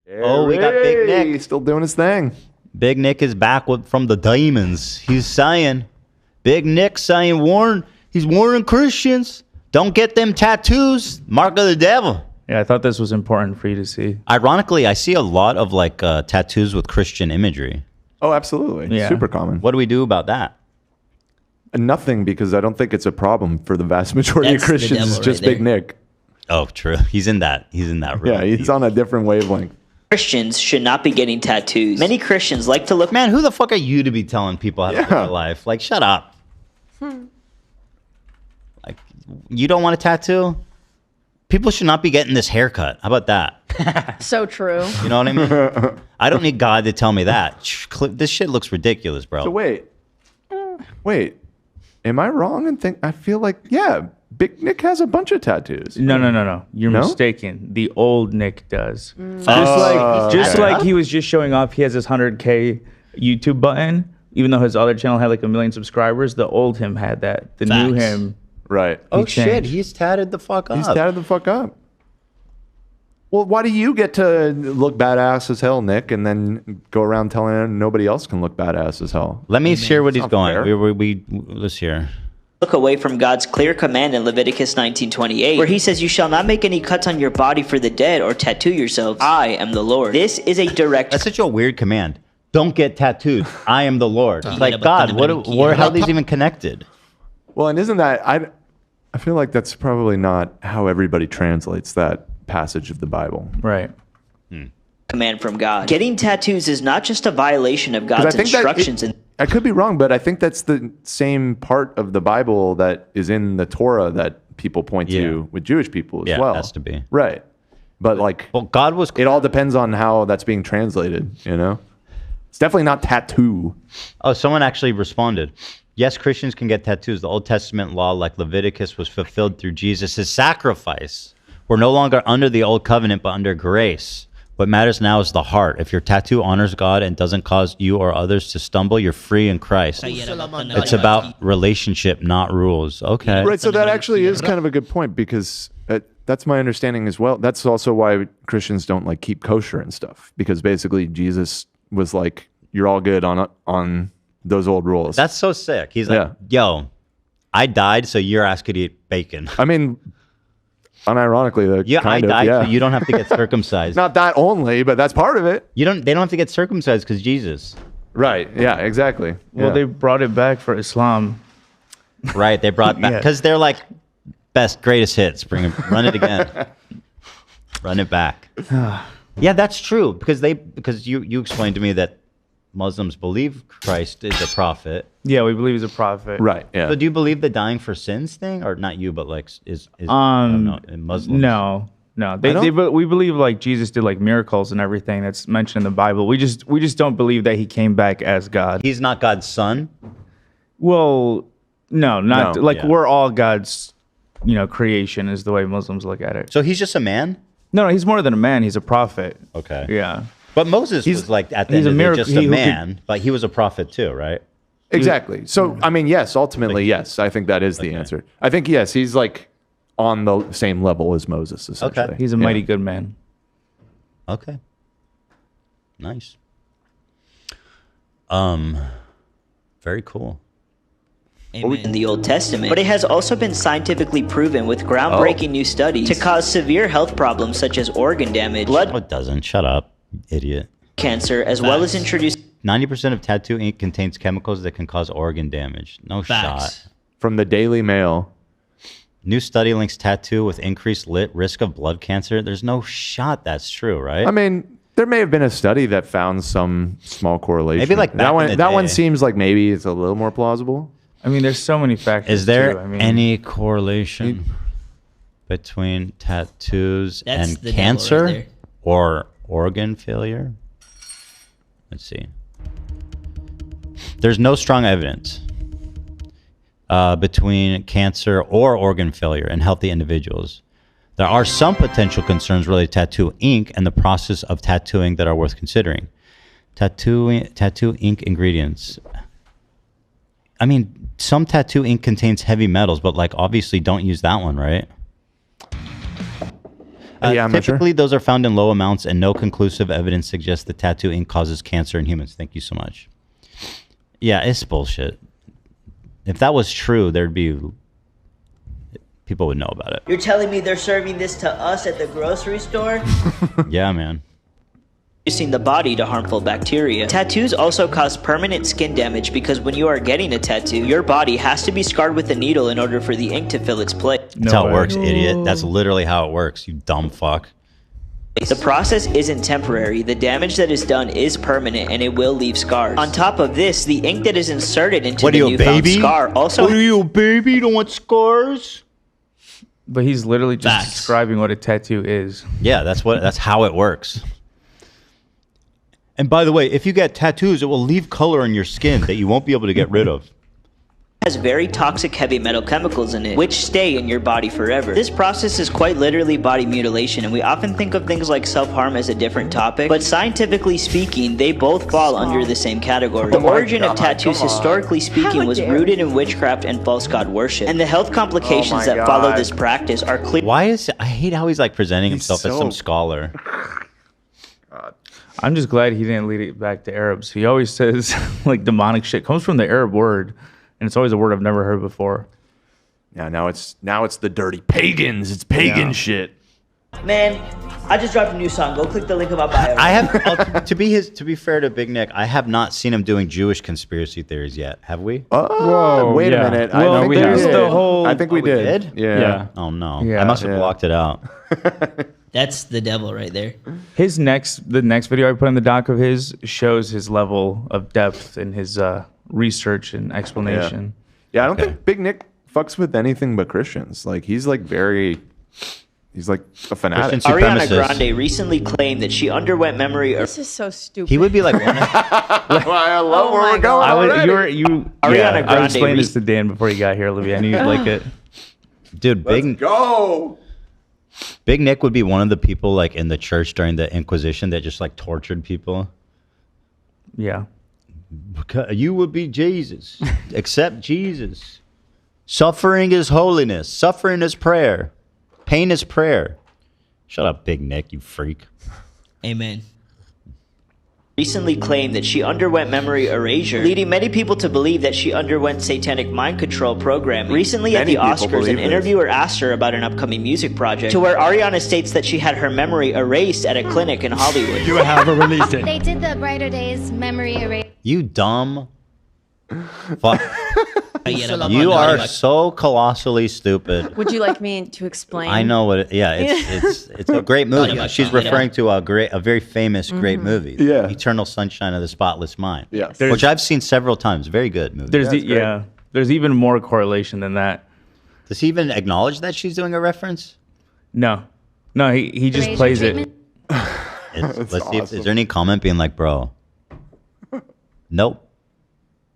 Oh, we got Big Nick. He's still doing his thing. Big Nick is back from the diamonds. He's saying, Big Nick saying, he's warning Christians, don't get them tattoos, mark of the devil. Yeah, I thought this was important for you to see. Ironically, I see a lot of like tattoos with Christian imagery. Oh, absolutely. Yeah. Super common. What do we do about that? Nothing, because I don't think it's a problem for the vast majority That's of the Christians. devil It's just right Big there. Nick. Oh, true. He's in that room. Yeah, he's on a different wavelength. Christians should not be getting tattoos. Many Christians like to look. Man, who the fuck are you to be telling people how to live their life? Like, shut up. Like, you don't want a tattoo? People should not be getting this haircut. How about that? So true. You know what I mean? I don't need God to tell me that. This shit looks ridiculous, bro. So wait. Am I wrong and think I feel like Big Nick has a bunch of tattoos. No. You're No? mistaken. The old Nick does. Oh, Just okay. like he was just showing off, he has his 100K YouTube button. Even though his other channel had like 1 million subscribers, the old him had that. The new Facts. him. Right. Oh, He shit. changed. He's tatted the fuck up. He's tatted the fuck up. Well, why do you get to look badass as hell, Nick, and then go around telling him nobody else can look badass as hell? Let me share what he's not going. fair. Let's hear. Look away from God's clear command in Leviticus 19:28, where he says, "You shall not make any cuts on your body for the dead or tattoo yourselves. I am the Lord." This is a direct. That's such a weird command. Don't get tattooed. I am the Lord. Like, but God, then how are these even connected? Well, and isn't that I feel like that's probably not how everybody translates that passage of the Bible. Right. command from God. Getting tattoos is not just a violation of 'Cause I God's think that instructions. I could be wrong, but I think that's the same part of the Bible that is in the Torah that people point to with Jewish people as well. Yeah, it has to be. Right. But well, God was. It all depends on how that's being translated, you know? It's definitely not tattoo. Oh, someone actually responded. Yes, Christians can get tattoos. The Old Testament law, like Leviticus, was fulfilled through Jesus' sacrifice. We're no longer under the old covenant, but under grace. What matters now is the heart. If your tattoo honors God and doesn't cause you or others to stumble, you're free in Christ. It's about relationship, not rules. Okay. Right, so that actually is kind of a good point because that's my understanding as well. That's also why Christians don't like keep kosher and stuff, because basically Jesus was like, you're all good on those old rules. That's so sick. He's like, yo, I died, so your ass could eat bacon. I mean, unironically, I died, so you don't have to get circumcised. Not that only, but that's part of it. They don't have to get circumcised because Jesus. Right. Yeah, exactly. Well, they brought it back for Islam. Right. They brought back because they're like greatest hits. Run it again. Run it back. Yeah, that's true because you explained to me that Muslims believe Christ is a prophet. Yeah, we believe he's a prophet. Right. Yeah. So do you believe the dying for sins thing, or not you, but like is I don't know, in Muslims? No. We believe like Jesus did like miracles and everything that's mentioned in the Bible. We just don't believe that he came back as God. He's not God's son. Well, no, Yeah. we're all God's, creation is the way Muslims look at it. So he's just a man? No, he's more than a man. He's a prophet. Okay. Yeah. But Moses was like at the end of the day just a man, but he was a prophet too, right? Exactly. So, I mean, yes, ultimately, yes. I think that is the answer. I think, yes, he's like on the same level as Moses, essentially. Okay. He's a mighty good man. Okay. Nice. Very cool. In the Old Testament, but it has also been scientifically proven with groundbreaking new studies to cause severe health problems such as organ damage, blood it doesn't. Shut up, idiot. cancer, as well as introduce 90% of tattoo ink contains chemicals that can cause organ damage. No shot. From the Daily Mail. New study links tattoo with increased risk of blood cancer. There's no shot that's true, right? I mean, there may have been a study that found some small correlation. Maybe like that one. back in the That one day. seems like maybe it's a little more plausible. I mean, there's so many factors. Is there too. I mean, any correlation between tattoos That's and the devil right cancer there. or organ failure? Let's see. There's no strong evidence between cancer or organ failure in healthy individuals. There are some potential concerns related to tattoo ink and the process of tattooing that are worth considering. Tattoo ink ingredients. I mean, some tattoo ink contains heavy metals, but like obviously don't use that one, right? Yeah, I'm not sure. Typically, those are found in low amounts, and no conclusive evidence suggests the tattoo ink causes cancer in humans. Thank you so much. Yeah, it's bullshit. If that was true, there'd be people would know about it. You're telling me they're serving this to us at the grocery store? Yeah, man. Introducing the body to harmful bacteria. Tattoos also cause permanent skin damage because when you are getting a tattoo, your body has to be scarred with a needle in order for the ink to fill its place. That's how it works, idiot. That's literally how it works, you dumb fuck. The process isn't temporary. The damage that is done is permanent and it will leave scars. On top of this, the ink that is inserted into the newfound scar also... What are you, a baby? You don't want scars? But he's literally just describing what a tattoo is. Yeah, that's how it works. And by the way, if you get tattoos, it will leave color on your skin that you won't be able to get rid of. Has very toxic heavy metal chemicals in it, which stay in your body forever. This process is quite literally body mutilation, and we often think of things like self-harm as a different topic, but scientifically speaking, they both fall under the same category. The origin of tattoos, historically speaking, was rooted in witchcraft and false god worship, and the health complications that follow this practice are clear. Why is I hate how he's like presenting himself as some scholar. I'm just glad he didn't lead it back to Arabs. He always says like demonic shit comes from the Arab word, and it's always a word I've never heard before. Yeah, now it's the dirty pagans. It's pagan shit. Man, I just dropped a new song. Go click the link in my bio. I have to be fair to Big Nick, I have not seen him doing Jewish conspiracy theories yet. Have we? Oh, wait a minute. Well, I think we have the whole. I think we did. Yeah. Oh no. Yeah. I must have blocked it out. That's the devil right there. The next video I put in the doc of his shows his level of depth in his research and explanation. Yeah, I don't think Big Nick fucks with anything but Christians. Like he's like a fanatic. Christian Ariana supremacist. Grande recently claimed that she underwent memory. This is so stupid. He would be like one of, I love where we're going. I Grande explained this to Dan before he got here, Olivia. I knew you'd like it. dude, Go. Big Nick would be one of the people like in the church during the Inquisition that just like tortured people. Yeah. You would be Jesus. Accept Jesus. Suffering is holiness. Suffering is prayer. Pain is prayer. Shut up, Big Nick, you freak. Amen. Recently claimed that she underwent memory erasure, leading many people to believe that she underwent satanic mind control programming. Recently at the Oscars, an interviewer asked her about an upcoming music project, to where Ariana states that she had her memory erased at a clinic in Hollywood. You have released it. They did the Brighter Days memory erase. You dumb fuck. You are so colossally stupid. Would you like me to explain? I know what. It's a great movie. She's referring to a very famous great movie. Yeah. Eternal Sunshine of the Spotless Mind. Yeah. Which I've seen several times. Very good movie. There's even more correlation than that. Does he even acknowledge that she's doing a reference? No, he just plays it. Let's see if is there any comment being like, bro. Nope.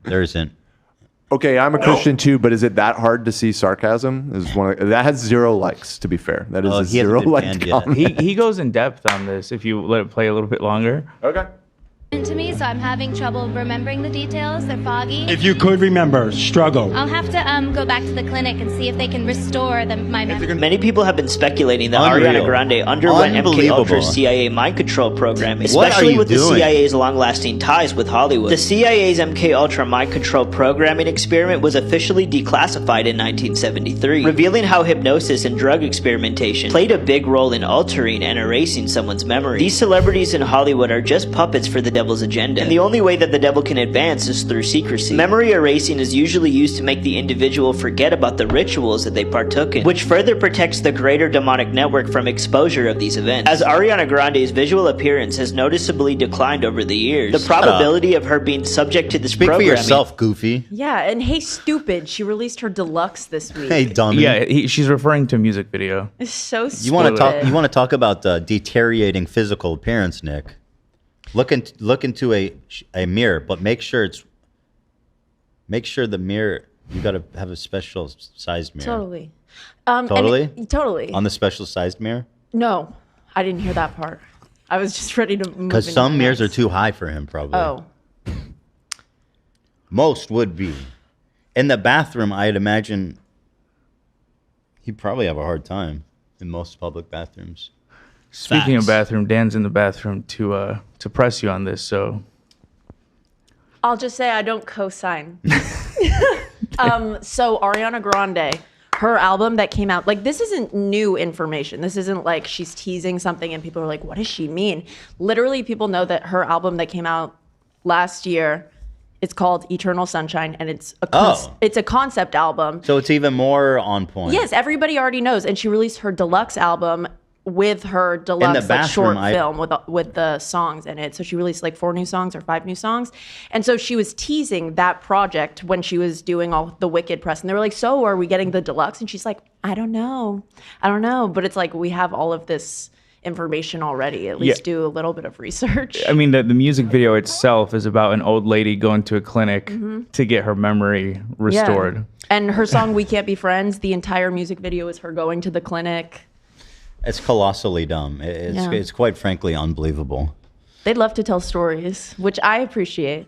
There isn't. Okay, I'm a Christian too, but is it that hard to see sarcasm? That has 0 likes, to be fair. That is a 0 like comment. He goes in depth on this if you let it play a little bit longer. Okay. To me, so I'm having trouble remembering the details. They're foggy. If you could remember, struggle. I'll have to go back to the clinic and see if they can restore my memory. Many people have been speculating that Unreal. Ariana Grande underwent MK Unbelievable. Ultra's CIA mind control program, What are especially you with doing? the CIA's long-lasting ties with Hollywood. The CIA's MK Ultra mind control programming experiment was officially declassified in 1973, revealing how hypnosis and drug experimentation played a big role in altering and erasing someone's memory. These celebrities in Hollywood are just puppets for the devil's agenda, and the only way that the devil can advance is through secrecy. Memory erasing is usually used to make the individual forget about the rituals that they partook in, which further protects the greater demonic network from exposure of these events. As Ariana Grande's visual appearance has noticeably declined over the years, the probability of her being subject to this Speak for programming... yourself, Goofy. Yeah, and hey, stupid, she released her deluxe this week. Hey, dummy. Yeah, she's referring to a music video. It's so stupid. You want to talk about deteriorating physical appearance, Nick? Look into a mirror, but make sure the mirror, you got to have a special sized mirror. Totally. Totally? On the special sized mirror? No, I didn't hear that part. I was just ready to move. Because some mirrors are too high for him, probably. Oh. Most would be. In the bathroom, I'd imagine he'd probably have a hard time in most public bathrooms. Speaking of Facts. bathroom, Dan's in the bathroom to press you on this. So I'll just say I don't co-sign. So Ariana Grande, her album that came out, like, this isn't new information. This isn't like she's teasing something and people are like, what does she mean? Literally, people know that her album that came out last year, it's called Eternal Sunshine, and it's a concept album. So it's even more on point. Yes, everybody already knows. And she released her deluxe album with her deluxe short film with the songs in it. So she released like 4 new songs or 5 new songs. And so she was teasing that project when she was doing all the Wicked press. And they were like, so are we getting the deluxe? And she's like, I don't know. But it's like, we have all of this information already. At least do a little bit of research. I mean, the music video itself is about an old lady going to a clinic to get her memory restored. Yeah. And her song We Can't Be Friends, the entire music video is her going to the clinic. It's colossally dumb. It's quite frankly unbelievable. They'd love to tell stories, which I appreciate.